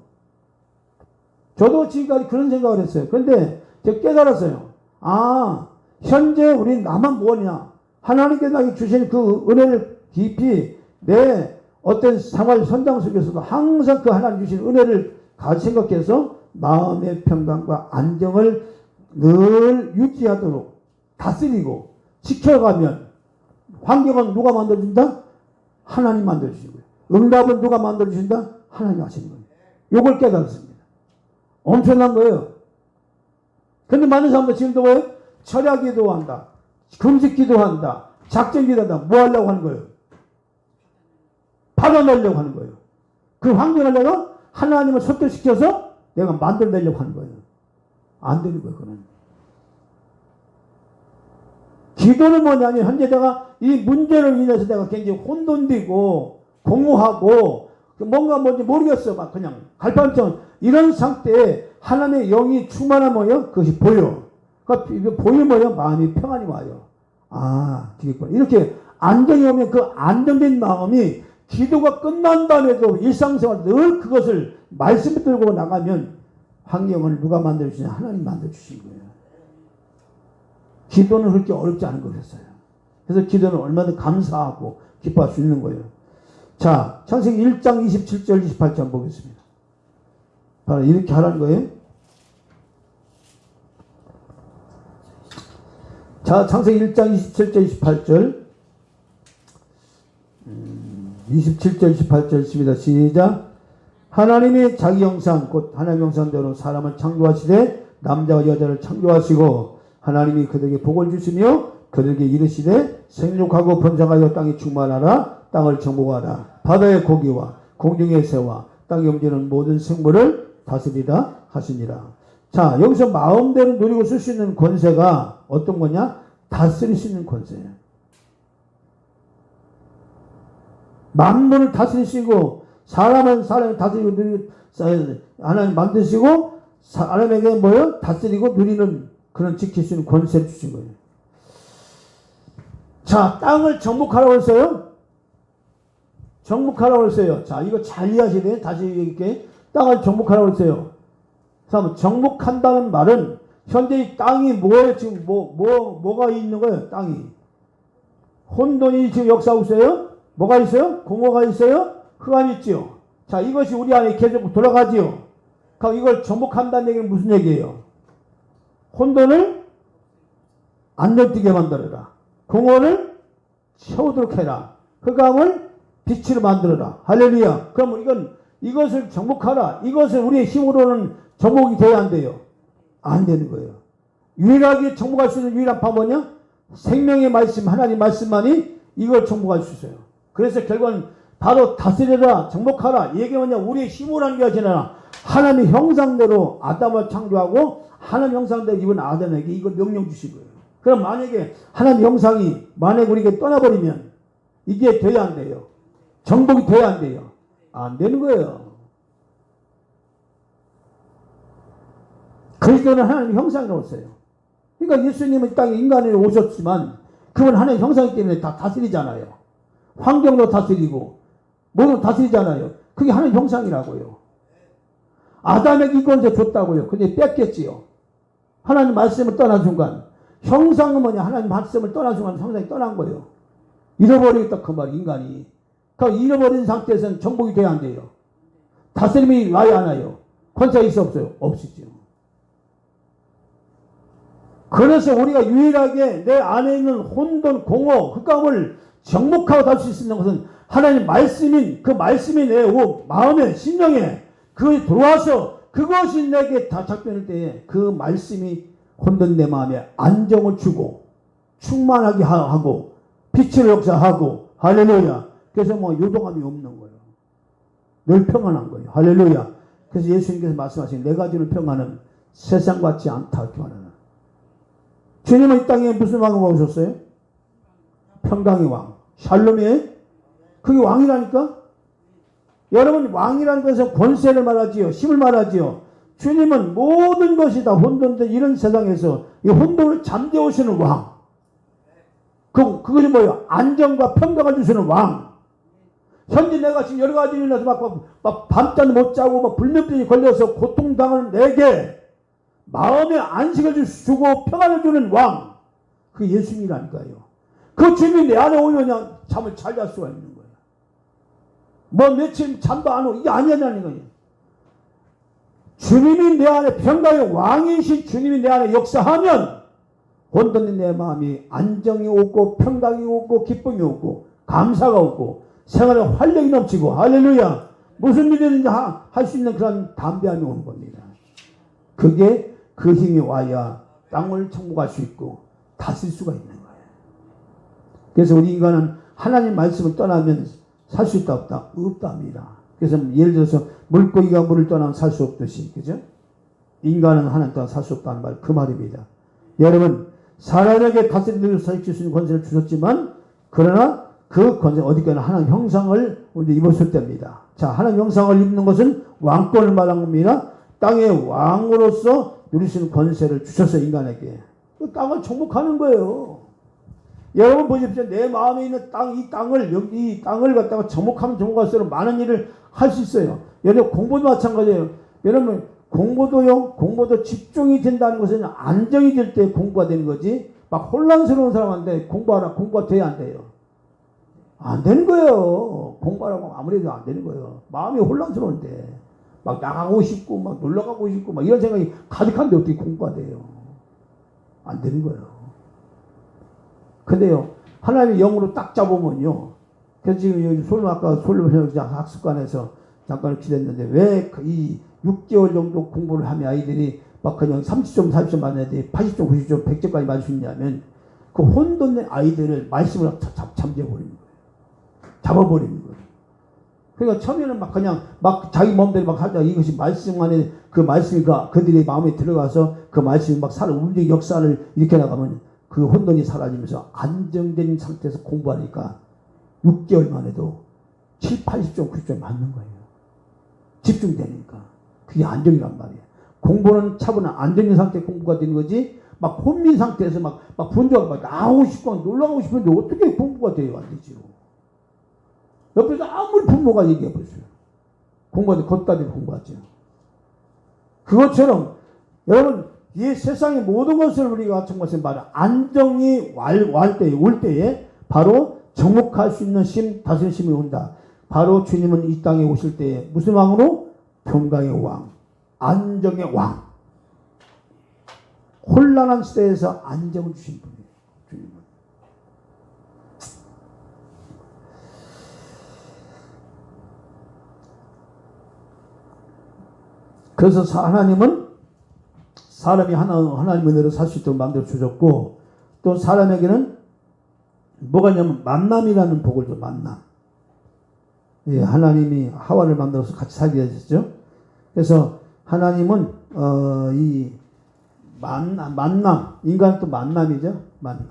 저도 지금까지 그런 생각을 했어요. 그런데 제가 깨달았어요. 아, 현재 우리 나만 뭐냐? 하나님께서 나에게 주신 그 은혜를 깊이 내 어떤 생활 선장 속에서도 항상 그 하나님 주신 은혜를 생각해서 마음의 평강과 안정을 늘 유지하도록 다스리고 지켜가면 환경은 누가 만들어준다? 하나님 만들어주신 거예요. 응답은 누가 만들어주신다? 하나님 하시는 거예요. 요걸 깨달았습니다. 엄청난 거예요. 근데 많은 사람들 지금도 뭐예요? 철야 기도한다. 금식 기도한다. 작전 기도한다. 뭐 하려고 하는 거예요? 받아내려고 하는 거예요. 그 환경을 내가 하나님을 소통시켜서 내가 만들어내려고 하는 거예요. 안 되는 거예요, 그건. 기도는 뭐냐면, 현재 내가 이 문제로 인해서 내가 굉장히 혼돈되고, 공허하고, 뭔지 모르겠어. 막 그냥 갈팡증. 이런 상태에 하나님의 영이 충만한 뭐예요? 그것이 보여. 그러니까 보이면 마음이 평안이 와요. 아, 되겠구나. 이렇게 안정이 오면 그 안정된 마음이 기도가 끝난 다음에도 일상생활 늘 그것을 말씀을 들고 나가면 환경을 누가 만들어주냐? 하나님 만들어주신 거예요. 기도는 그렇게 어렵지 않은 거였어요. 그래서 기도는 얼마든지 감사하고 기뻐할 수 있는 거예요. 자, 창세기 1장 27절 28절 보겠습니다. 바로 이렇게 하라는 거예요. 자, 창세기 1장 27절 28절 27절 28절 있습니다. 시작. 하나님이 자기 형상 곧 하나님 형상대로 사람을 창조하시되 남자와 여자를 창조하시고 하나님이 그들에게 복을 주시며 그들에게 이르시되 생육하고 번성하여 땅에 충만하라. 땅을 정복하라. 바다의 고기와 공중의 새와 땅에 움직이는 모든 생물을 다스리라 하시니라. 자, 여기서 마음대로 누리고 쓸 수 있는 권세가 어떤 거냐? 다스릴 수 있는 권세예요. 만물을 다스리시고 사람은 사람을 다스리고 누리고 하나님 만드시고 사람에게 뭐요? 다스리고 누리는 그런 지킬 수 있는 권세를 주신 거예요. 자, 땅을 정복하라고 했어요. 정복하라고 했어요. 자, 이거 잘 이해하셔야 돼요. 다시 이렇게 땅을 정복하라고 했어요. 자, 정복한다는 말은 현재 이 땅이 뭐예요? 지금 뭐가 있는 거예요? 땅이 혼돈이 지금 역사하고 있어요. 뭐가 있어요? 공허가 있어요. 흑암이 있지요. 자, 이것이 우리 안에 계속 돌아가지요. 그럼 이걸 정복한다는 얘기는 무슨 얘기예요? 혼돈을 안 널뛰게 만들어라. 공허를 채우도록 해라. 흑암을 빛으로 만들어라. 할렐루야. 그럼 이것을 정복하라. 이것을 우리의 힘으로는 정복이 돼야 안 돼요. 안 되는 거예요. 유일하게 정복할 수 있는 유일한 방법은요, 생명의 말씀, 하나님 말씀만이 이걸 정복할 수 있어요. 그래서 결국은 바로 다스려라, 정복하라. 이게 뭐냐? 우리의 힘으로 하는 게 아니라 하나님의 형상대로 아담을 창조하고 하나님 형상대로 입은 아담에게 이걸 명령 주신 거예요. 그럼 만약에 하나님 형상이 만약에 우리에게 떠나버리면 이게 돼야 안 돼요. 정복이 돼야 안 돼요. 안 되는 거예요. 그리스도는 하나님 형상이라고 했어요. 그러니까 예수님은 땅에 인간으로 오셨지만 그건 하나님 형상이기 때문에 다 다스리잖아요. 환경도 다스리고 모두 다스리잖아요. 그게 하나님 형상이라고요. 아담에게 이 권세 줬다고요. 근데 뺏겼지요. 하나님 말씀을 떠난 순간 형상은 뭐냐? 하나님 말씀을 떠난 순간 형상이 떠난 거예요. 잃어버리겠다 그 말 인간이. 그러니까 잃어버린 상태에서는 정복이 돼야 안 돼요. 다스림이 와야 하나요? 권세가 있어 없어요? 없으죠. 그래서 우리가 유일하게 내 안에 있는 혼돈, 공허, 흑암을 정복하고 달 수 있는 것은 하나님 말씀인 그 말씀이 내 마음에 심령에 그것이 들어와서 그것이 내게 다 작동할 때에 그 말씀이 혼돈 내 마음에 안정을 주고 충만하게 하고 빛을 역사하고 할렐루야. 그래서 뭐 요동함이 없는 거예요. 늘 평안한 거예요. 할렐루야. 그래서 예수님께서 말씀하신 내가 주는 평안은 세상 같지 않다 이렇게 말하는. 주님은 이 땅에 무슨 왕을 오셨어요? 평강의 왕. 샬롬이에요? 그게 왕이라니까? 여러분 왕이라는 것은 권세를 말하지요. 힘을 말하지요. 주님은 모든 것이 다 혼돈된 이런 세상에서 이 혼돈을 잠재우시는 왕. 그것이 뭐예요? 안정과 평강을 주시는 왕. 현재 내가 지금 여러 가지 일어나서 막 밤잠 못 자고 막 불면증이 걸려서 고통당하는 내게 마음에 안식을 주고 평안을 주는 왕. 그 예수님이라니까요. 그 주님이 내 안에 오면 그냥 잠을 잘 잘 수가 있는 거예요. 뭐 며칠 잠도 안 오고 이게 아니냐는 거예요. 주님이 내 안에 평강의 왕이신 주님이 내 안에 역사하면 혼돈된 내 마음이 안정이 오고 평강이 오고 기쁨이 오고 감사가 오고 생활에 활력이 넘치고 할렐루야. 무슨 일이든지 할 수 있는 그런 담대함이 오는 겁니다. 그게 그 힘이 와야 땅을 정복할 수 있고 다스릴 수가 있는 거예요. 그래서 우리 인간은 하나님 말씀을 떠나면 살 수 있다 없다? 없다 합니다. 그래서 예를 들어서 물고기가 물을 떠나면 살 수 없듯이 그죠? 인간은 하나님 떠나 살 수 없다는 말 그 말입니다. 여러분 사람에게 다스리는 살릴 수 있는 권세를 주셨지만 그러나 그 권세 어디까지나 하나님 형상을 우리 입었을 때입니다. 자, 하나님 형상을 입는 것은 왕권을 말한 겁니다. 땅의 왕으로서 누릴 수 있는 권세를 주셔서 인간에게 그 땅을 정복하는 거예요. 여러분 보십시오. 내 마음에 있는 이 땅을 갖다가 정복하면 정복할수록 많은 일을 할 수 있어요. 여러분 공부도 마찬가지예요. 여러분 공부도 집중이 된다는 것은 안정이 될 때 공부가 되는 거지 막 혼란스러운 사람한테 공부가 돼야 안 돼요? 안 되는 거예요. 공부하라고 아무래도 안 되는 거예요. 마음이 혼란스러운데 막 나가고 싶고 막 놀러 가고 싶고 막 이런 생각이 가득한데 어떻게 공부가 돼요? 안 되는 거예요. 근데요, 하나님의 영으로 딱 잡으면요. 그래서 지금 아까 솔로몬 학습관에서 잠깐 기대했는데 왜 이 6개월 정도 공부를 하면 아이들이 막 그냥 30점, 40점 맞는 애들이 80점, 90점, 100점까지 맞을 수 있냐면 그 혼돈된 아이들을 말씀을 잠재버리는 거예요. 잡아버리는 거예요. 그러니까 처음에는 막 그냥 막 자기 마음대로 막 하자. 이것이 말씀 안에 그 말씀이 그들의 마음에 들어가서 그 말씀이 막 움직이는 역사를 일으켜 나가면 그 혼돈이 사라지면서 안정된 상태에서 공부하니까 6개월 만에도 7, 80점, 90점 맞는 거예요. 집중되니까. 그게 안정이란 말이에요. 공부는 차분한 안정된 상태 공부가 되는 거지 막 혼민 상태에서 막 분주하고 막 나오고 싶고 놀러 가고 싶은데 어떻게 공부가 돼요? 안 되죠. 옆에서 아무리 부모가 얘기해 보세요. 공부하는데 겉까지 공부하죠. 그것처럼 여러분 이 세상의 모든 것을 우리가 정말 안정이 올 때에 바로 정복할 수 있는 다스림이 온다. 바로 주님은 이 땅에 오실 때에 무슨 왕으로? 평강의 왕, 안정의 왕. 혼란한 시대에서 안정을 주신 분이에요. 주님은. 그래서 하나님은 사람이 하나님의 은혜로 살 수 있도록 만들어 주셨고 또 사람에게는 뭐가 있냐면 만남이라는 복을 줘. 만남. 예, 하나님이 하와를 만들어서 같이 살게 하셨죠. 그래서 하나님은 이 만남, 인간은 또 만남이죠. 만남.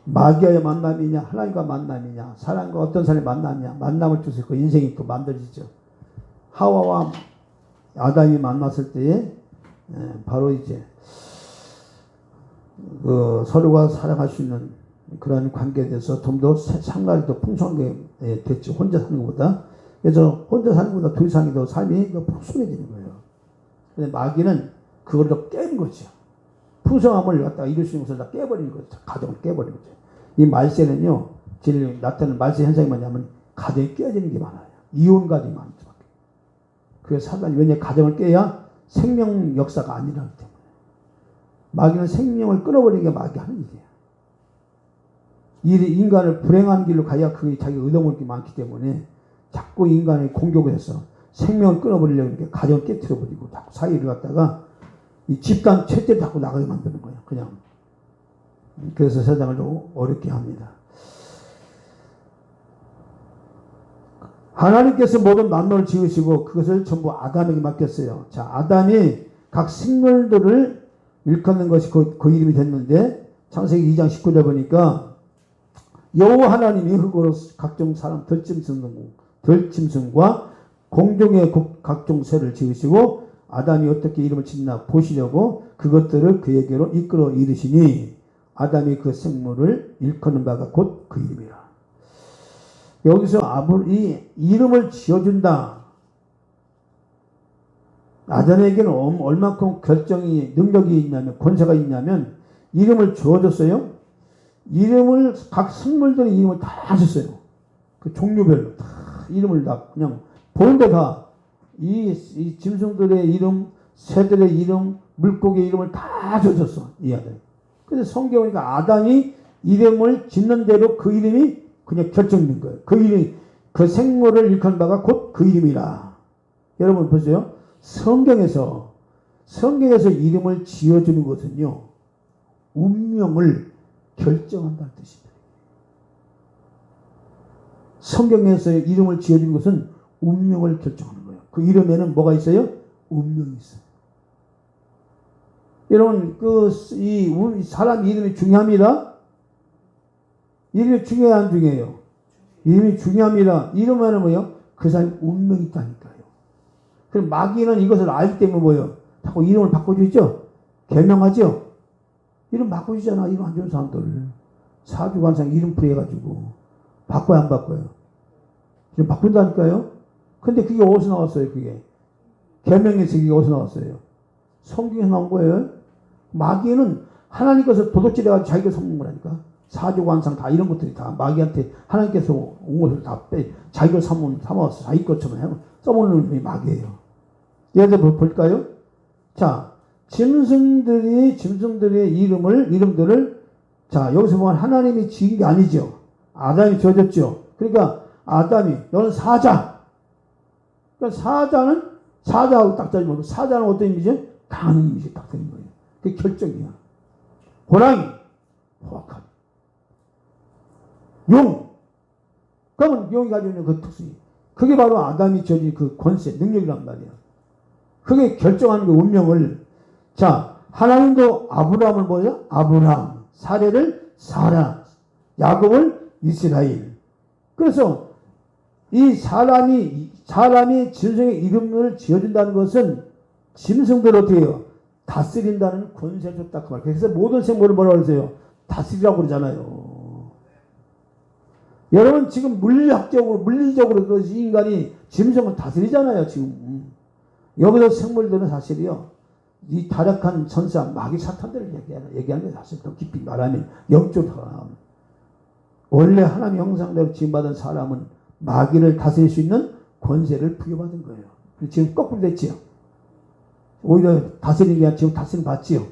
마귀와의 만남이냐, 하나님과 만남이냐, 사람과 어떤 사람이 만남이냐, 만남을 통해서 그 인생이 또 만들어지죠. 하와와 아담이 만났을 때에 바로 이제 그 서로가 사랑할 수 있는 그런 관계에 대해서 좀 더 상관이 더 풍성하게 됐죠. 혼자 사는 것보다. 그래서 혼자 사는 것보다 둘 이상이 더 삶이 더 풍성해지는 거예요. 근데 마귀는 그걸 더 깨는 거죠. 풍성함을 갖다가 이룰 수 있는 것을 다 깨버리는 거죠. 가정을 깨버리는 거죠. 이 말세는요, 제일 나타나는 말세 현상이 뭐냐면 가정이 깨지는 게 많아요. 이혼 가정이 많죠. 그래서 사단이 왜냐 가정을 깨야 생명 역사가 아니라기 때문에. 마귀는 생명을 끊어버리는 게 마귀 하는 일이에요. 이 인간을 불행한 길로 가야 그게 자기 의도먹을 게 많기 때문에 자꾸 인간을 공격을 해서 생명을 끊어버리려고 이렇게 가정을 깨트려버리고 자꾸 사이를 갖다가 이 집단 최대를 자꾸 나가게 만드는 거예요. 그냥. 그래서 세상을 좀 어렵게 합니다. 하나님께서 모든 만물을 지으시고 그것을 전부 아담에게 맡겼어요. 자, 아담이 각 생물들을 일컫는 것이 그 이름이 됐는데 창세기 2장 19절 보니까 여호와 하나님이 흙으로 각종 사람 들짐승과 공중의 각종 새를 지으시고 아담이 어떻게 이름을 짓나 보시려고 그것들을 그에게로 이끌어 이르시니 아담이 그 생물을 일컫는 바가 곧 그 이름이라. 여기서 이 이름을 지어준다. 아담에게는 얼마큼 능력이 있냐면 권세가 있냐면 이름을 지어줬어요. 이름을 각 생물들의 이름을 다 줬어요. 그 종류별로 다 이름을 다 그냥 보는데 다 이 짐승들의 이름, 새들의 이름, 물고기의 이름을 다 줬었어. 이 아들. 그래서 성경이니까 아담이 이름을 짓는 대로 그 이름이 그냥 결정된 거예요. 그 이름이 그 생물을 일컫는 바가 곧 그 이름이라. 여러분 보세요. 성경에서 이름을 지어주는 것은요. 운명을 결정한다는 뜻입니다. 성경에서 이름을 지어주는 것은 운명을 결정하는 거예요. 그 이름에는 뭐가 있어요? 운명이 있어요. 여러분, 사람 이름이 중요합니다. 이름이 중요해요, 안 중요해요? 이름이 중요합니다. 이름에는 뭐예요? 그 사람이 운명이 있다니까요. 그럼 마귀는 이것을 알기 때문에 뭐예요? 자꾸 이름을 바꿔주죠? 개명하죠? 이름 바꿔주잖아. 이름 안 좋은 사람들. 사주관상 이름풀이 해가지고. 바꿔야 안 바꿔요? 이름 바꾼다니까요? 근데 그게 어디서 나왔어요, 그게? 개명에서 그게 어디서 나왔어요? 성경에서 나온 거예요. 마귀는 하나님 것을 도둑질해가지고 자기가 삼는 거라니까. 사조관상 다 이런 것들이 다 마귀한테 하나님께서 온 것을 다 자기가 삼아서 자기 것처럼 써먹는 놈이 마귀예요. 예를 들어 볼까요? 자, 짐승들의 이름들을 자, 여기서 보면 하나님이 지은 게 아니죠. 아담이 지어졌죠. 그러니까 아담이 너는 사자. 그러니까 사자하고 딱 따지면 사자는 어떤 의미죠? 강한 의미지 딱 되는 거예요. 그게 결정이야. 호랑이, 포악한. 용. 그러면 용이 가지고 있는 그 특성이. 그게 바로 아담이 지어진 그 권세, 능력이란 말이야. 그게 결정하는 그 운명을. 자, 하나님도 아브라함을 뭐예요? 아브라함. 사례를 사라. 야곱을 이스라엘. 그래서 이 사람이 짐승의 이름을 지어준다는 것은 짐승들을 어떻게 해요? 다스린다는 권세를 줬다. 그 말. 그래서 모든 생물을 뭐라고 그러세요? 다스리라고 그러잖아요. 여러분 지금 물리적으로 인간이 짐승을 다스리잖아요. 지금 여기서 생물들은 사실이요. 이 타락한 천사, 마귀 사탄들을 얘기하는 게 사실 더 깊이 말하면 영적으로 원래 하나님의 형상대로 지음받은 사람은 마귀를 다스릴 수 있는 권세를 부여받은 거예요. 지금 거꾸로 됐지요. 오히려 다스리는 게 아니라 지금 다스림 받지요.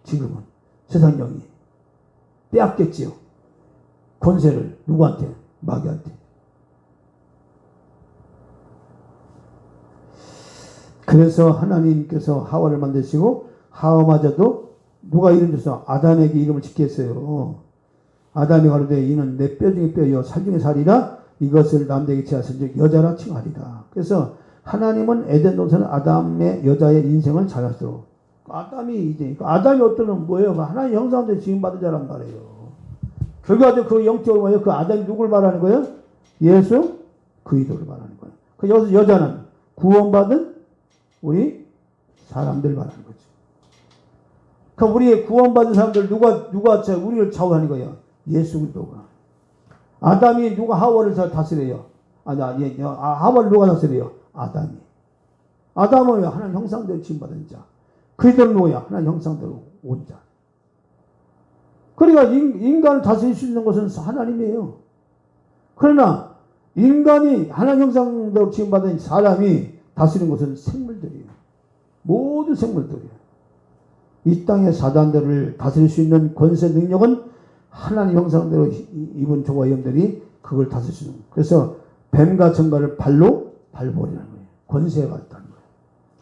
지금은 세상 영이 빼앗겼지요. 권세를 누구한테? 마귀한테. 그래서 하나님께서 하와를 만드시고 하와마저도 누가 이름 줘서 아담에게 이름을 짓게 했어요. 아담이 가로되 이는 내 뼈 중에 뼈요 살 중에 살이라 이것을 남에게 지하신즉 여자라 칭하리라. 그래서 하나님은 에덴 동산은 아담의 여자의 인생을 잘하시도록 아담이 어떤 뭐예요? 하나님 형상대로 지음받은 자란 말이에요. 결과적으로 그 영적으로 뭐예요? 그 아담이 누굴 말하는 거예요? 예수 그리스도를 말하는 거예요. 그 여기서 여자는 구원받은 우리 사람들 말하는 거죠. 그럼 우리의 구원받은 사람들 누가 우리를 좌우하는 거예요? 예수 그리스도가. 아담이 누가 하와를 다스려요? 하와를 누가 다스려요? 아담이. 아담은 하나님 형상대로 지음받은 자. 그리스도는 누구야? 하나님 형상대로 온 자. 그러니까 인간을 다스릴 수 있는 것은 하나님이에요. 그러나 인간이 하나님 형상대로 지음받은 사람이 다스리는 것은 생물들이에요. 모든 생물들이에요. 이 땅의 사단들을 다스릴 수 있는 권세 능력은 하나님 형상대로 입은 조와 영들이 그걸 다스릴 수 있는 거예요. 그래서 뱀과 정갈을 발로 밟아버리는 거예요. 권세가 있다는 거예요.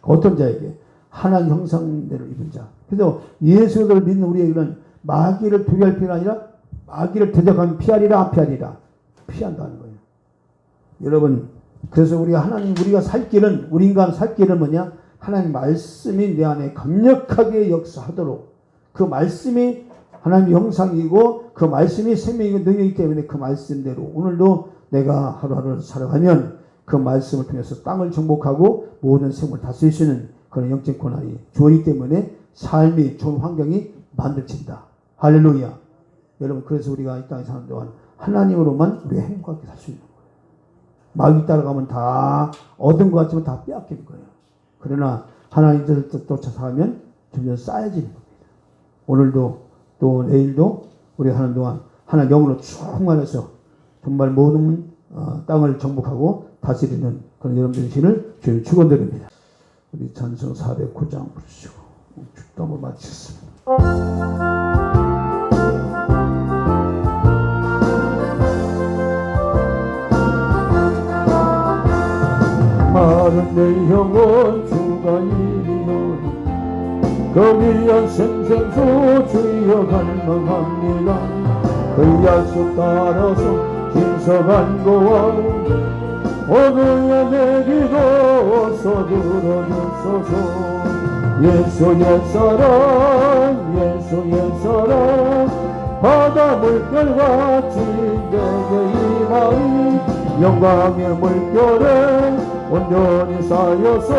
어떤 자에게? 하나님 형상대로 입은 자. 그래서 예수를 믿는 우리에게는 마귀를 두려워할 필요가 아니라 마귀를 대적하면 피하리라 피한다는 거예요. 여러분 그래서 우리 인간 살 길은 뭐냐? 하나님 말씀이 내 안에 강력하게 역사하도록 그 말씀이 하나님의 형상이고 그 말씀이 생명이고 능력이기 때문에 그 말씀대로 오늘도 내가 하루하루 살아가면 그 말씀을 통해서 땅을 정복하고 모든 생물을 다스릴 수 있는 그런 영적 권한이 주어지기 때문에 삶이 좋은 환경이 만들어진다. 할렐루야. 여러분 그래서 우리가 이 땅에 사는 동안 하나님으로만 우리가 행복하게 살 수 있는 거예요. 마귀 따라가면 다 얻은 것 같지만 다 빼앗기는 거예요. 그러나 하나님을 쫓아가면 점점 쌓여지는 겁니다. 오늘도 또 내일도 우리 하는 동안 하나님 영으로 충만해서 정말 모든 땅을 정복하고 다스리는 그런 여러분들의 신을 주님 축원드립니다. 우리 찬송 409장 부르시고 축도를 마치겠습니다. 마른 내 영혼 주가 이리오니 거기한 생생수 주여 갈망합니다. 그 약속 따라서 진석한 거와 오늘의 내 기도 어서 들어주소서. 예수 옛사랑 바다 물결같이 내게 임하니 영광의 물결에 온전히 쌓여서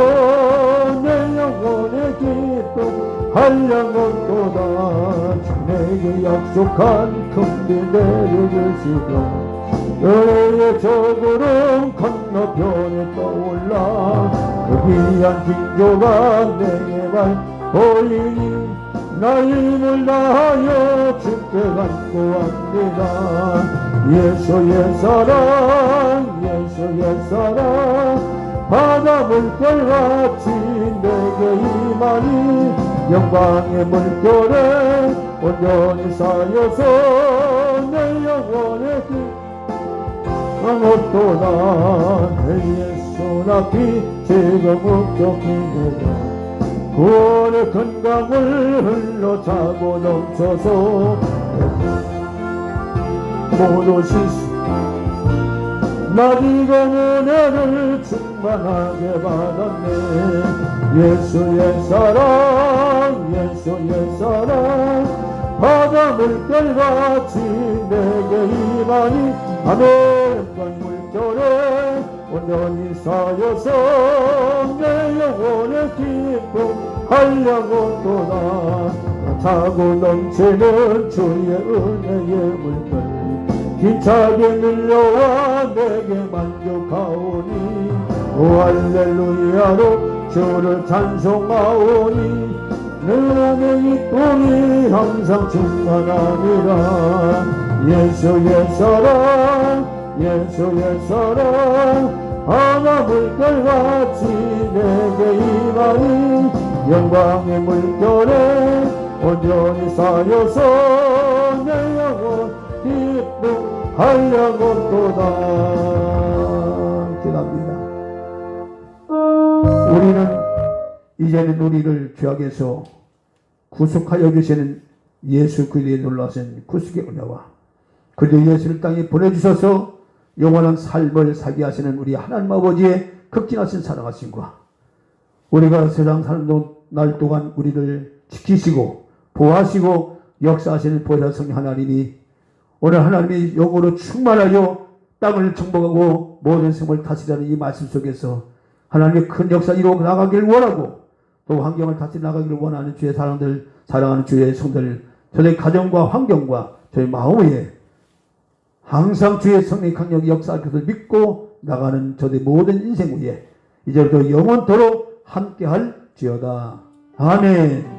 내 영혼의 기쁨 한량없도다. 내게 약속한 큰비 내려주시고 너의 저구름 건너편에 떠올라 그 귀한 징조가 내게 발 보이니 나의 힘을 다하여 주께 갖고 합니다. 예수의 사랑 예수의 사랑 바다 물결같이 내게 임하니 영광의 물결에 온전히 쌓여서 내 영혼의 강호도다. 내 예수 앞이 지금 up적이네요. 구원의 큰 강을 흘러차고 넘쳐서 모두 실수 나디가 은혜를 충만하게 받았네. 예수의 사랑 예수의 사랑 바다 물결같이 내게 임하니 아멘. 물결에 온전히 쌓여서 내 영혼의 기쁨 하려고 또다. 차고 넘치는 주의 은혜의 물결 힘차게 밀려와 내게 만족하오니 오 할렐루야로 주를 찬송하오니 내 안에 기쁨이 항상 충만하니라. 예수의 사랑 예수의 사랑 바다 물결같이 내게 임하니 영광의 물결에 온전히 쌓여서 내 영혼 기쁨하려고 또다. 기도합니다. 우리는 이제는 우리를 죄악에서 구속하여 주시는 예수 그리스도의 놀라신 구속의 은혜와 그리고 예수를 땅에 보내주셔서 영원한 삶을 살게 하시는 우리 하나님 아버지의 극진하신 사랑하심과 우리가 세상 사는 날 동안 우리를 지키시고 보호하시고 역사하시는 보혜사 성령 하나님이 오늘 하나님의 영으로 충만하여 땅을 정복하고 모든 생을 다스리라는 이 말씀 속에서 하나님의 큰 역사 이루어 나가기를 원하고 또 환경을 다스려 나가기를 원하는 주의 사랑들 사랑하는 주의 성들 저의 가정과 환경과 저의 마음에 항상 주의 성령 강력이 역사할 것을 믿고 나가는 저의 모든 인생 위에 이제부터 영원토록 함께할지어다. 아멘.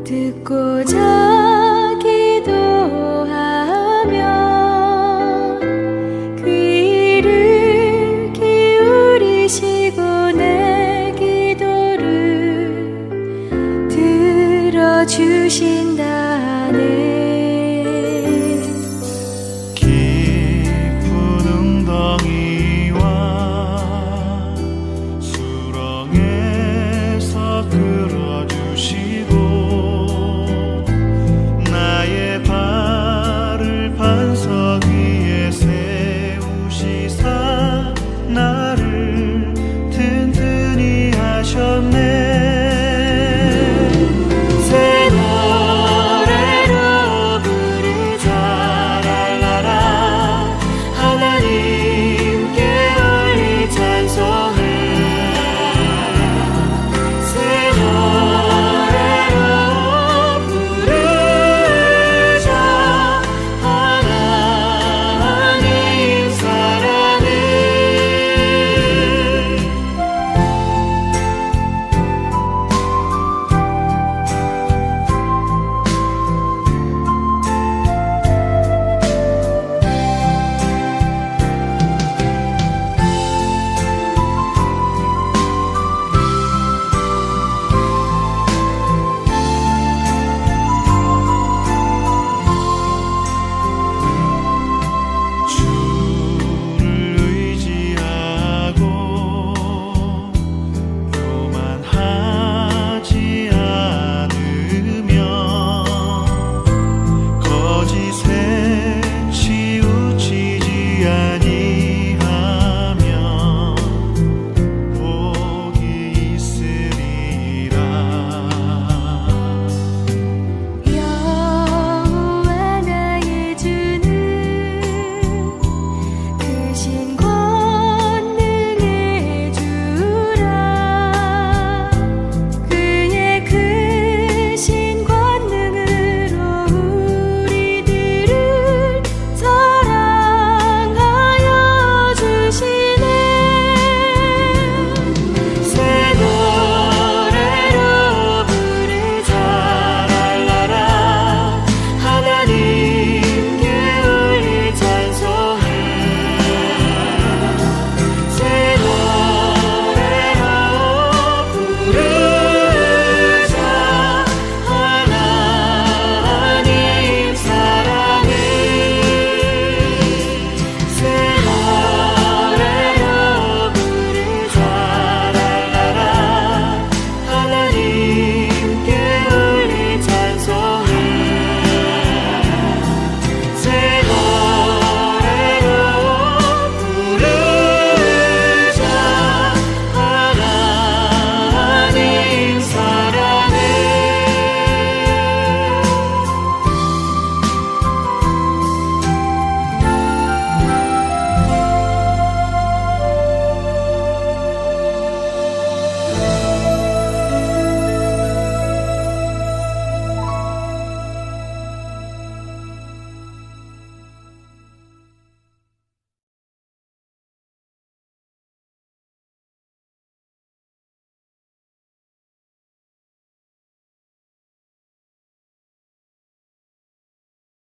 듣고자 기도하며 그 이를 기울이시고 내 기도를 들어주신다네. 깊은 웅덩이와 수렁에서 끌어주시고 반석 위에 세우시사 나를 튼튼히 하셨네.